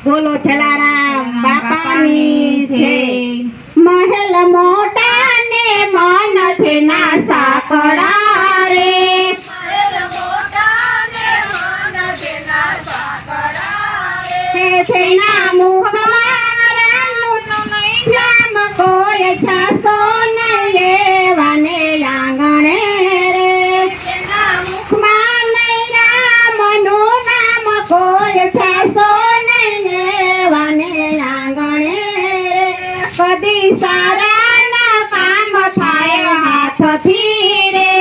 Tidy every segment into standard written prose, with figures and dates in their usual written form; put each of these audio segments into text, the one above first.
બોલો જલારામ બાપાની જય। મહેલ મોટા ને મન છે ના સાંકળા રે, તેના મુખમાં રામનું નામ કોઈ છાતો નહીં લેવાને આંગણે રે, તેના મુખમાં નહીં રામનું નામ કોઈ છાતો નહીં લેવાને આંગણે રે, કદી સારા ના કામ થાય હાથથી રે,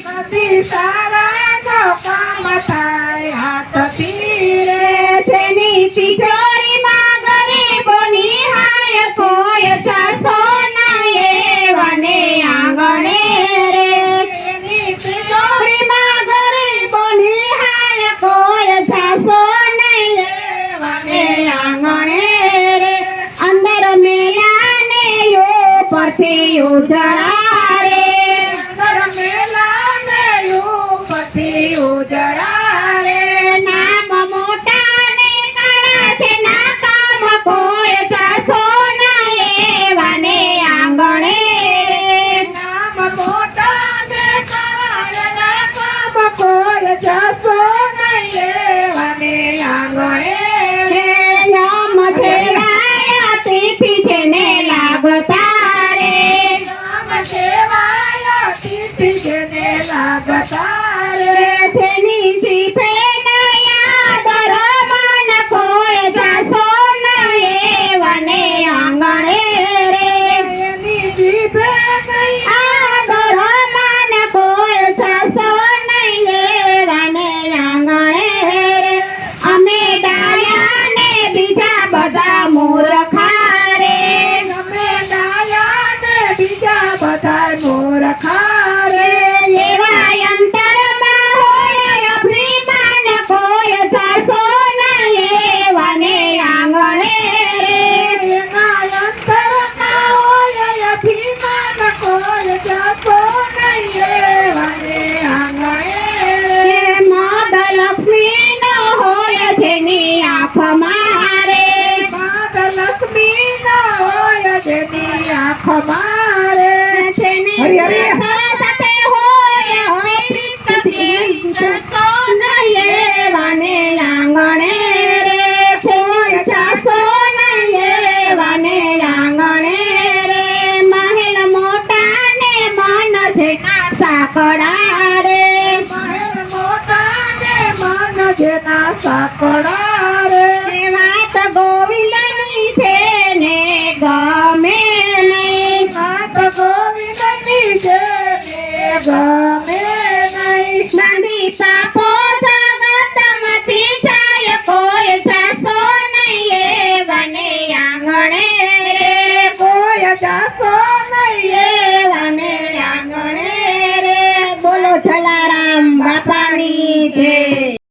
કદી સારા નો કામ થાય હાથથી રે, તેની તિજોરીમાં ગરીબોની હાય કોઈ છાતો નહીં એવાને આંગણે રે, તેની તિજોરીમાં ગરીબોની હાય કોઈ છાતો નહીં એવાને આંગણે રે, અંદર મેલાને ઉપરથી ઉજળા રે, અંદર મેલાને ઉપરથી ઉજળા રે, નામ મોટા ને કાળા છે ના કામ કોઈ છાતો નહીં એવાને આંગણે રે, નામ મોટા ને કાળા ના કામ કોઈ છાતો નહીં એવાને આંગણે રે, નામ સેવાયા તિથિ છે ને લાગતા રે, નામ સેવાયા તિથિ છે ને લાગતા રે, તેની જીભે નયા ધર્મન કોઈ છાતો નહીં એવાને આંગણે રે, તેની જીભે નયા ધર્મન કોઈ છાતો નહીં એવાને આંગણે રે, અમે ડાયા ને બીજા બધા મૂર્ખા રે, અમે ડાયા ને બીજા બધા મૂર્ખા રે, એવા અંતરમાં હોય અભિમાન કોઈ છાતો નહીં એવાને આંગણે રે, એવા અંતરમાં હોય અભિમાન કોઈ છાતો નહીં એવાને આંગણે રે, મદ લક્ષ્મી ન હોય જેની આંખમાં રે, મદ લક્ષ્મી ન હોય જેની આંખમાં રે, તેની સાથે હોય પ્રીતથી છાતો નહીં એવાને આંગણે રે, કોઈ છાતો નહીં એવાને આંગણે રે, મહેલ મોટા ને મન છે ના સાંકળા રે, મહેલ મોટા ને મન છે ના સાંકળા રે, વાત ગોવિંદની છે ને ગમે નહીં, વાત ગોવિંદની છે ને ગમે નહીં, બાંધી પાપો જગતમાંથી જાય કોઈ છાતો નહીં એવાને આંગણે રે, કોઈ છાતો નહીં એવાને આંગણે રે, બોલો જલારામ બાપાની જય।